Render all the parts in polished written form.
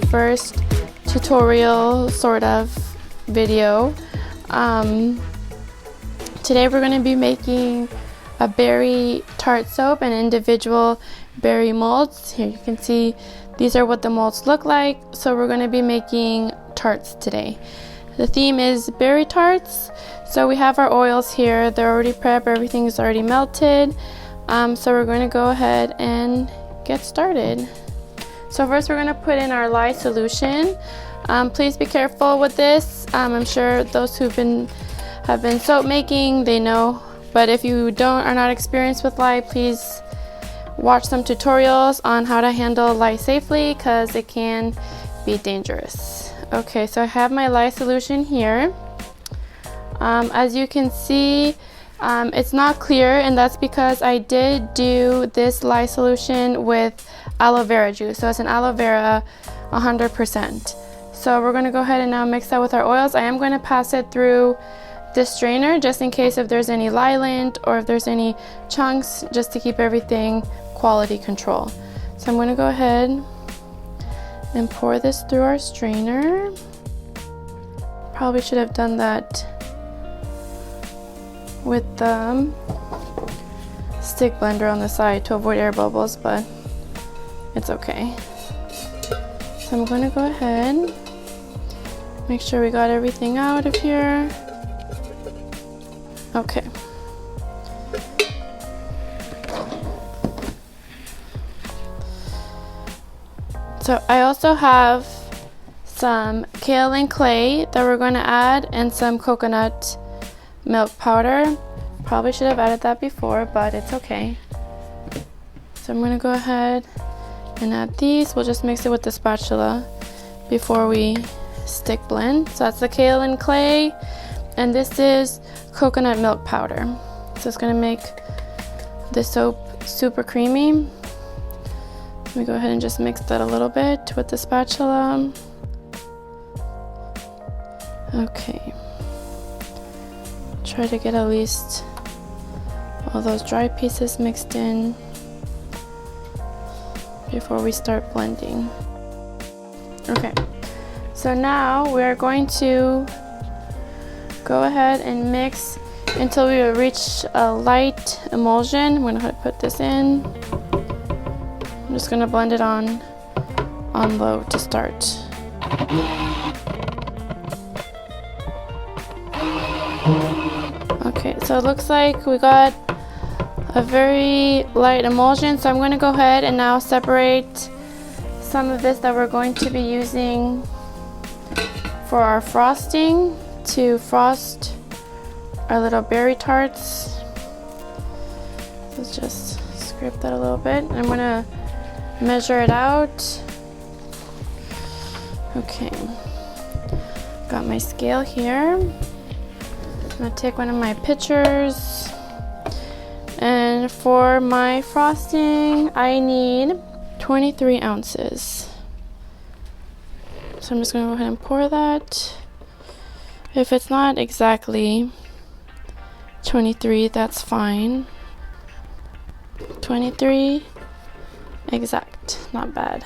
first tutorial sort of video. Today we're going to be making a berry tart soap and individual berry molds. Here you can see these are what the molds look like. So we're going to be making tarts today. The theme is berry tarts. So we have our oils here. They're already prepped. Everything is already melted. So we're going to go ahead and get started. So first we're going to put in our lye solution. Please be careful with this. I'm sure those who have been soap making, they know. But if you are not experienced with lye, please watch some tutorials on how to handle lye safely, because it can be dangerous. Okay, so I have my lye solution here. As you can see, it's not clear, and that's because I did do this lye solution with aloe vera juice. So it's an aloe vera 100%. So we're going to go ahead and now mix that with our oils. I am going to pass it through this strainer just in case if there's any lye lint or if there's any chunks, just to keep everything quality control. So I'm going to go ahead and pour this through our strainer. Probably should have done that with the stick blender on the side to avoid air bubbles, but it's okay. So I'm going to go ahead, make sure we got everything out of here. Okay. So I also have some kaolin clay that we're going to add and some coconut milk powder. Probably should have added that before, but it's okay. So I'm going to go ahead and add these. We'll just mix it with the spatula before we stick blend. So that's the kaolin clay, and this is coconut milk powder. So it's going to make the soap super creamy. Let me go ahead and just mix that a little bit with the spatula. Okay. Try to get at least all those dry pieces mixed in before we start blending. Okay, so now we're going to go ahead and mix until we reach a light emulsion. I'm going to put this in. I'm just going to blend it on low to start. Okay, so it looks like we got a very light emulsion, so I'm going to go ahead and now separate some of this that we're going to be using for our frosting to frost our little berry tarts. Let's just scrape that a little bit. I'm going to measure it out. Okay, got my scale here. I'm going to take one of my pitchers, and for my frosting I need 23 ounces. So I'm just going to go ahead and pour that. If it's not exactly 23, that's fine. 23 exact, not bad.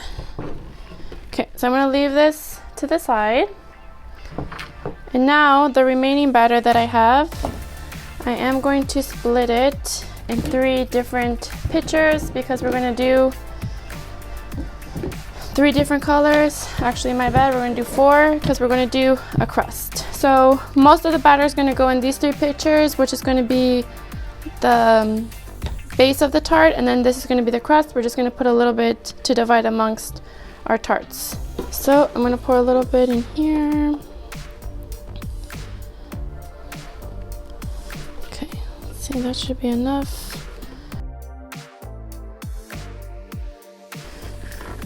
Okay, so I'm going to leave this to the side. And now the remaining batter that I have, I am going to split it in 3 different pitchers because we're going to do 3 different colors. Actually, my bad, we're going to do 4 because we're going to do a crust. So most of the batter is going to go in these 3 pitchers, which is going to be the base of the tart, and then this is going to be the crust. We're just going to put a little bit to divide amongst our tarts. So I'm going to pour a little bit in here. I think that should be enough.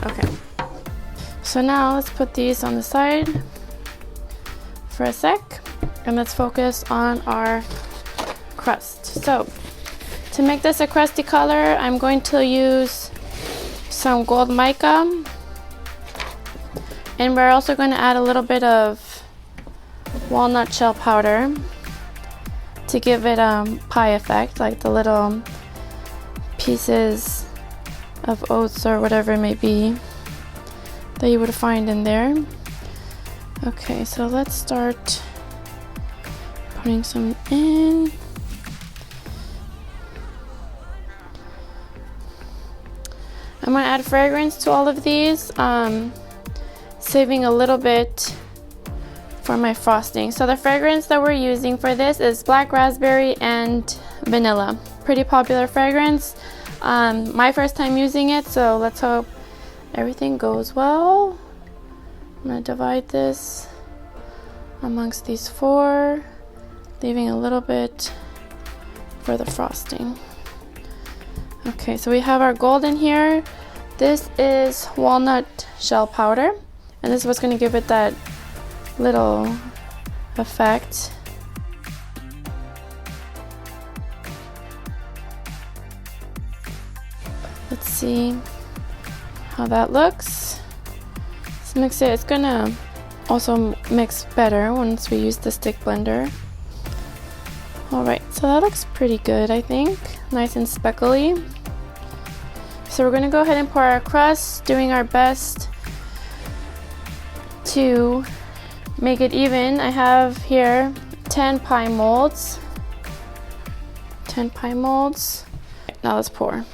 Okay, so now let's put these on the side for a sec, and let's focus on our crust. So to make this a crusty color, I'm going to use some gold mica, and we're also going to add a little bit of walnut shell powder to give it pie effect, like the little pieces of oats or whatever it may be that you would find in there. Okay, so let's start putting some in. I'm gonna add fragrance to all of these, saving a little bit for my frosting. So the fragrance that we're using for this is black raspberry and vanilla. Pretty popular fragrance. My first time using it, so let's hope everything goes well. I'm gonna divide this amongst these 4, leaving a little bit for the frosting. Okay, so we have our gold in here. This is walnut shell powder, and this is what's gonna give it that little effect. Let's see how that looks. Let's mix it. It's gonna also mix better once we use the stick blender. Alright, so that looks pretty good, I think. Nice and speckly. So we're gonna go ahead and pour our crust, doing our best to make it even. I have here 10 pie molds. 10 pie molds. Now let's pour.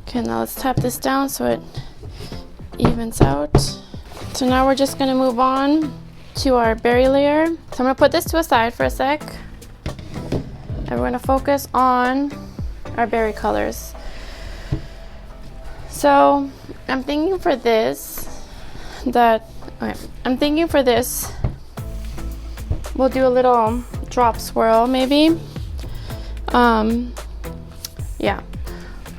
Okay, now let's tap this down so it evens out. So now we're just gonna move on to our berry layer. So I'm gonna put this to a side for a sec. And we're gonna focus on our berry colors. So I'm thinking for this we'll do a little drop swirl maybe. Yeah.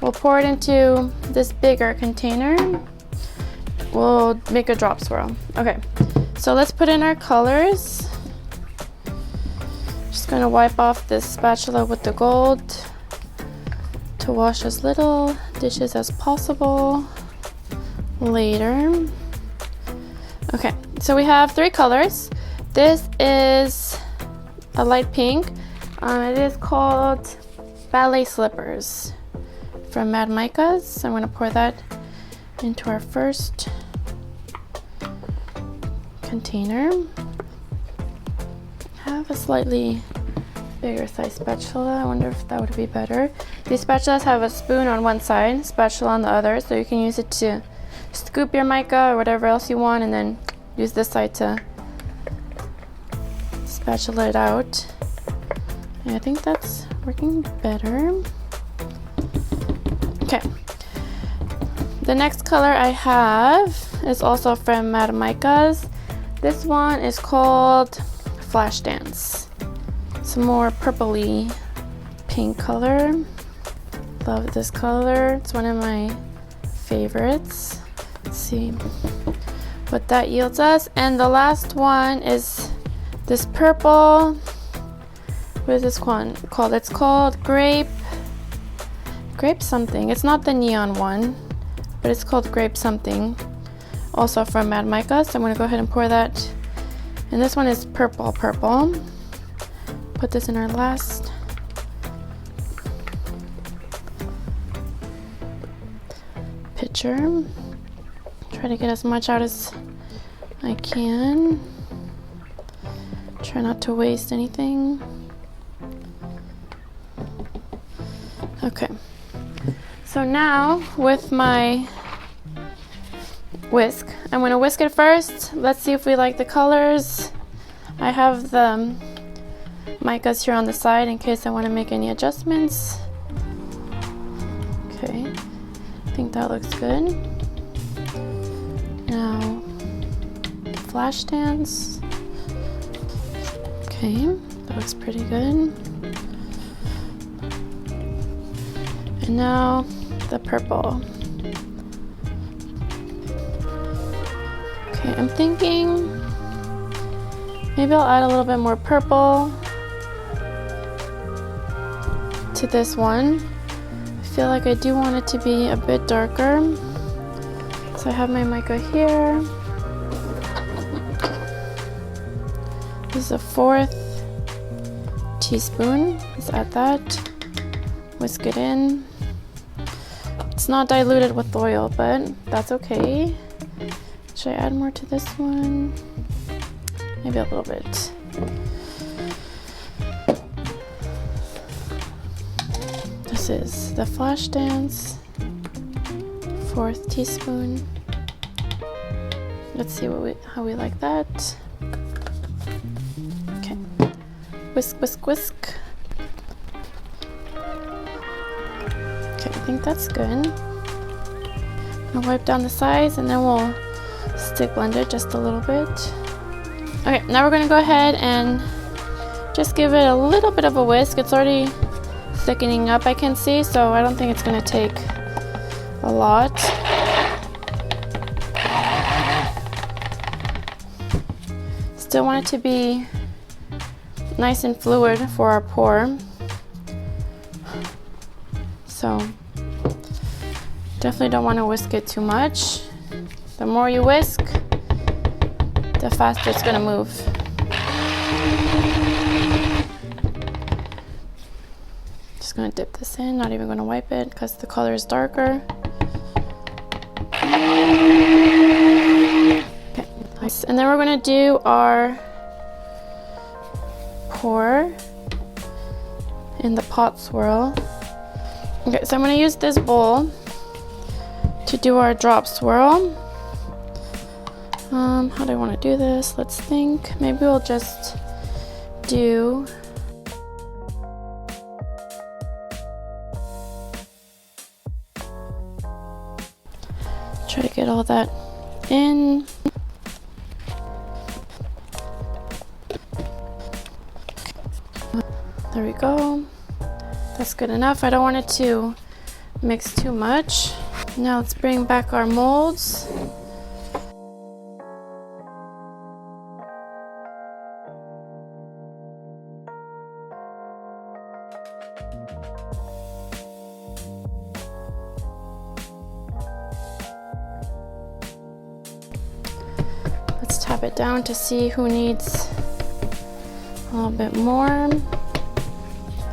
We'll pour it into this bigger container. We'll make a drop swirl. Okay, so let's put in our colors. Just gonna wipe off this spatula with the gold to wash as little dishes as possible later. Okay, so we have 3 colors. This is a light pink. It is called Ballet Slippers from Mad Micas. So I'm gonna pour that into our first container. I have a slightly bigger size spatula. I wonder if that would be better. These spatulas have a spoon on one side, spatula on the other, so you can use it to scoop your mica or whatever else you want, and then use this side to spatula it out. And I think that's working better. Okay. The next color I have is also from Mad Micas. This one is called Flash Dance. It's a more purpley pink color. Love this color. It's one of my favorites. Let's see what that yields us. And the last one is this purple. What is this one called? It's called Grape something. It's not the neon one, but it's called Grape something. Also from Mad Mica. So I'm going to go ahead and pour that. And this one is purple. Put this in our last pitcher. Try to get as much out as I can. Try not to waste anything. Okay. So now with my whisk, I'm going to whisk it first. Let's see if we like the colors. I have the micas here on the side in case I want to make any adjustments. Okay, I think that looks good. Now, Flash Dance. Okay, that looks pretty good. And now the purple. Okay, I'm thinking maybe I'll add a little bit more purple to this one. I feel like I do want it to be a bit darker. So I have my mica here. This is a 1/4 teaspoon. Let's add that. Whisk it in. It's not diluted with oil, but that's okay. Should I add more to this one? Maybe a little bit. This is the Flash Dance, 1/4 teaspoon. Let's see how we like that. Okay, whisk, whisk, whisk. Okay, I think that's good. I'll wipe down the sides and then we'll stick blend it just a little bit. Okay, now we're gonna go ahead and just give it a little bit of a whisk. It's already thickening up, I can see, so I don't think it's gonna take a lot. Still want it to be nice and fluid for our pour. So definitely don't want to whisk it too much. The more you whisk, the faster it's going to move. Just going to dip this in, not even going to wipe it because the color is darker. Okay, nice. And then we're going to do our pour in the pot swirl. Okay, so I'm going to use this bowl to do our drop swirl. How do I want to do this? Let's think. Maybe we'll just do try to get all that in. There we go. That's good enough. I don't want it to mix too much. Now let's bring back our molds. Let's tap it down to see who needs a little bit more.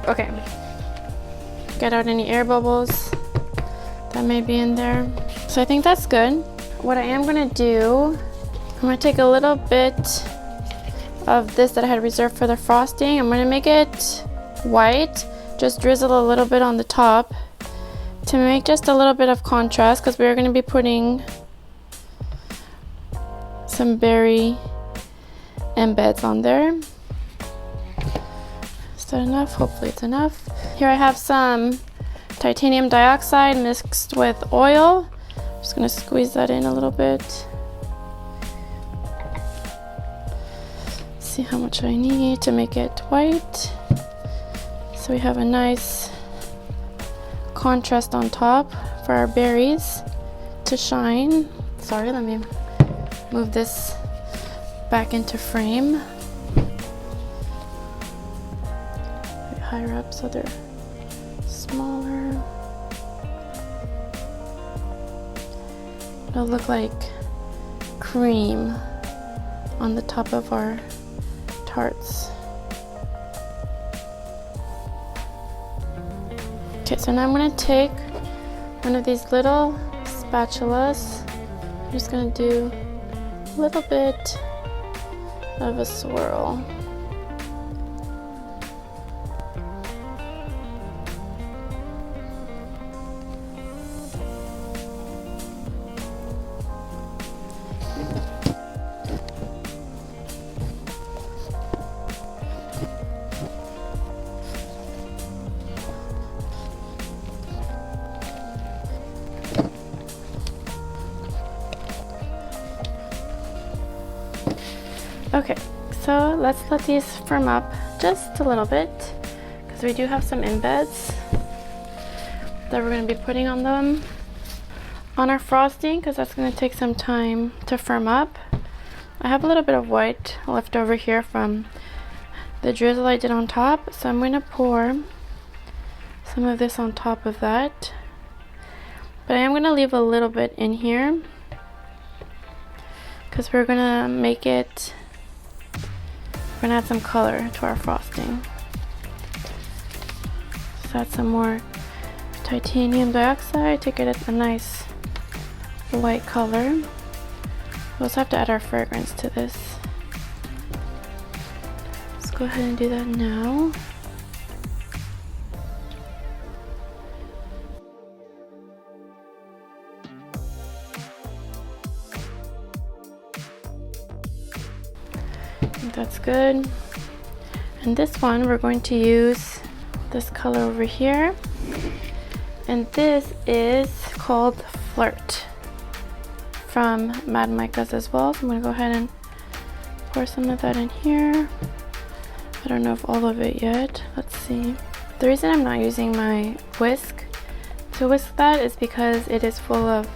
Okay. Get out any air bubbles that may be in there. So I think that's good. What I am gonna do, I'm gonna take a little bit of this that I had reserved for the frosting. I'm gonna make it white, just drizzle a little bit on the top to make just a little bit of contrast because we're gonna be putting some berry embeds on there. Is that enough? Hopefully it's enough. Here I have some titanium dioxide mixed with oil. I'm just gonna squeeze that in a little bit. See how much I need to make it white. So we have a nice contrast on top for our berries to shine. Sorry, let me move this back into frame. A bit higher up so they're smaller. It'll look like cream on the top of our tarts. Okay, so now I'm going to take one of these little spatulas. I'm just going to do a little bit of a swirl. Okay, so let's let these firm up just a little bit because we do have some embeds that we're going to be putting on them on our frosting because that's going to take some time to firm up. I have a little bit of white left over here from the drizzle I did on top, so I'm going to pour some of this on top of that, but I am going to leave a little bit in here because we're going to make it gonna add some color to our frosting. Let's add some more titanium dioxide to get it a nice white color. We also have to add our fragrance to this. Let's go ahead and do that now. I think that's good. And this one we're going to use this color over here. And this is called Flirt from Mad Micas as well. So I'm gonna go ahead and pour some of that in here. I don't know if all of it yet. Let's see. The reason I'm not using my whisk to whisk that is because it is full of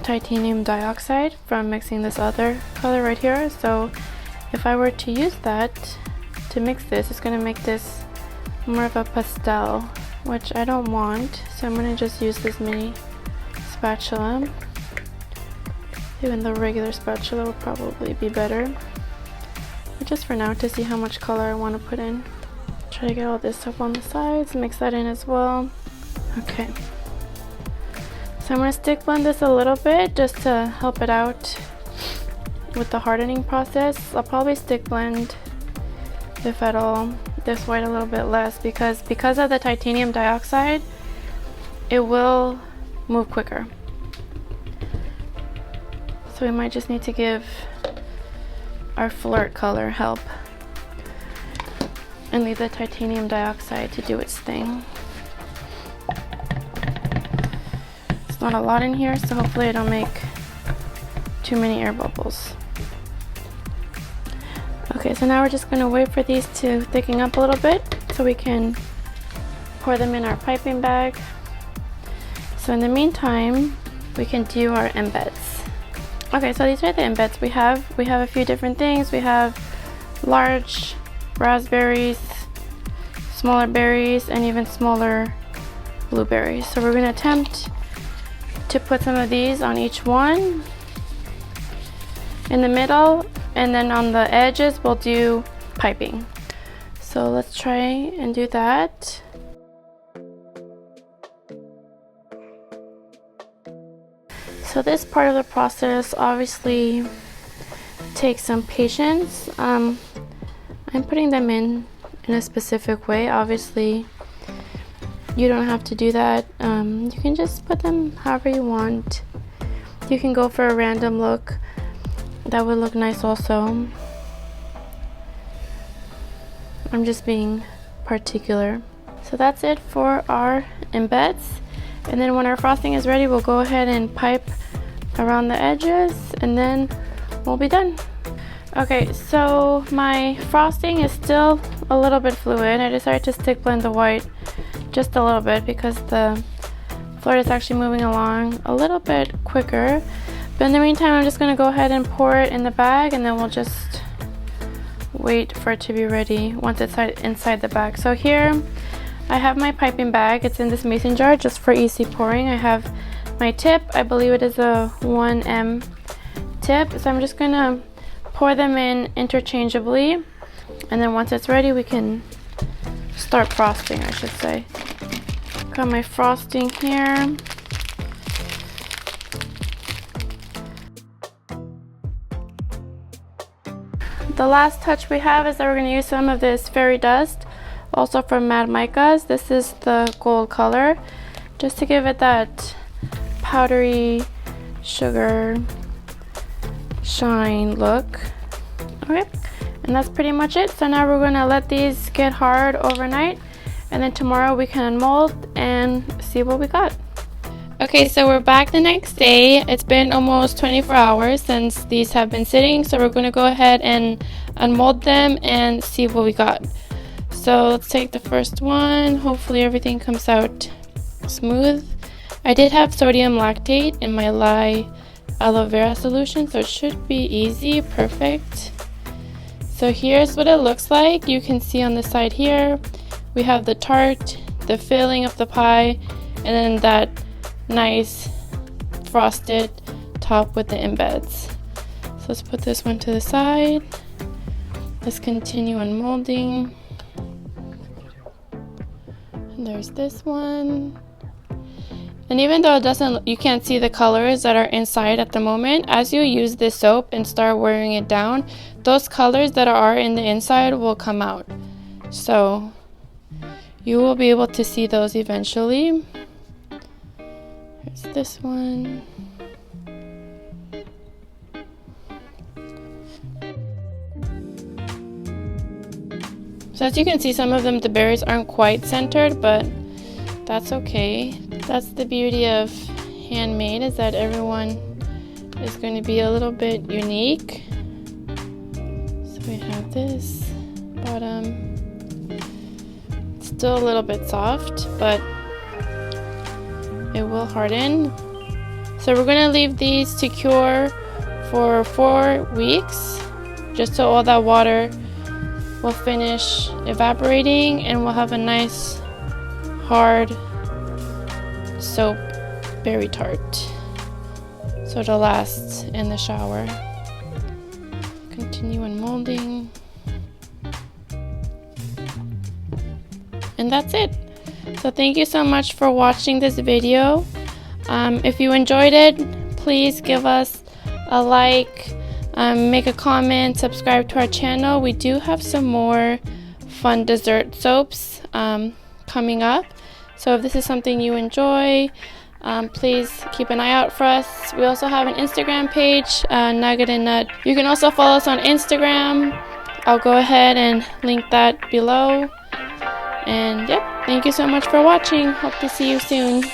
titanium dioxide from mixing this other color right here. So if I were to use that to mix this, it's gonna make this more of a pastel, which I don't want. So I'm gonna just use this mini spatula. Even the regular spatula would probably be better. But just for now, to see how much color I want to put in. Try to get all this up on the sides, mix that in as well. Okay. So I'm gonna stick blend this a little bit just to help it out with the hardening process. I'll probably stick blend, if at all, this white a little bit less because of the titanium dioxide, it will move quicker. So we might just need to give our Flirt color help and leave the titanium dioxide to do its thing. It's not a lot in here, so hopefully I don't make too many air bubbles. Okay, so now we're just gonna wait for these to thicken up a little bit so we can pour them in our piping bag. So in the meantime, we can do our embeds. Okay, so these are the embeds we have. We have a few different things. We have large raspberries, smaller berries, and even smaller blueberries. So we're gonna attempt to put some of these on each one in the middle, and then on the edges we'll do piping. So let's try and do that. So this part of the process obviously takes some patience. I'm putting them in a specific way. Obviously you don't have to do that. You can just put them however you want. You can go for a random look. That would look nice also. I'm just being particular. So that's it for our embeds. And then when our frosting is ready, we'll go ahead and pipe around the edges and then we'll be done. Okay, so my frosting is still a little bit fluid. I decided to stick blend the white just a little bit because the Flirt is actually moving along a little bit quicker. But in the meantime, I'm just gonna go ahead and pour it in the bag and then we'll just wait for it to be ready once it's inside the bag. So here I have my piping bag. It's in this mason jar just for easy pouring. I have my tip. I believe it is a 1M tip. So I'm just gonna pour them in interchangeably. And then once it's ready, we can start frosting, I should say. Got my frosting here. The last touch we have is that we're gonna use some of this fairy dust, also from Mad Micas. This is the gold color, just to give it that powdery sugar shine look. Okay, and that's pretty much it. So now we're gonna let these get hard overnight, and then tomorrow we can unmold and see what we got. Okay, so we're back the next day. It's been almost 24 hours since these have been sitting, so we're going to go ahead and unmold them and see what we got. So let's take the first one. Hopefully everything comes out smooth. I did have sodium lactate in my lye aloe vera solution, so it should be easy. Perfect. So here's what it looks like. You can see on the side here we have the tart, the filling of the pie, and then that nice frosted top with the embeds. So let's put this one to the side. Let's continue on molding. And there's this one. And even though you can't see the colors that are inside at the moment, as you use this soap and start wearing it down, those colors that are in the inside will come out. So you will be able to see those eventually. Here's this one. So as you can see, some of them, the berries aren't quite centered, but that's okay. That's the beauty of handmade, is that everyone is going to be a little bit unique. So we have this bottom. It's still a little bit soft, but it will harden. So we're going to leave these to cure for 4 weeks, just so all that water will finish evaporating and we'll have a nice hard soap berry tart, so it'll last in the shower. Continue in molding, and that's it. So thank you so much for watching this video. If you enjoyed it, please give us a like, make a comment, subscribe to our channel. We do have some more fun dessert soaps coming up. So if this is something you enjoy, please keep an eye out for us. We also have an Instagram page, Nugget and Nut. You can also follow us on Instagram. I'll go ahead and link that below. And yep, thank you so much for watching. Hope to see you soon.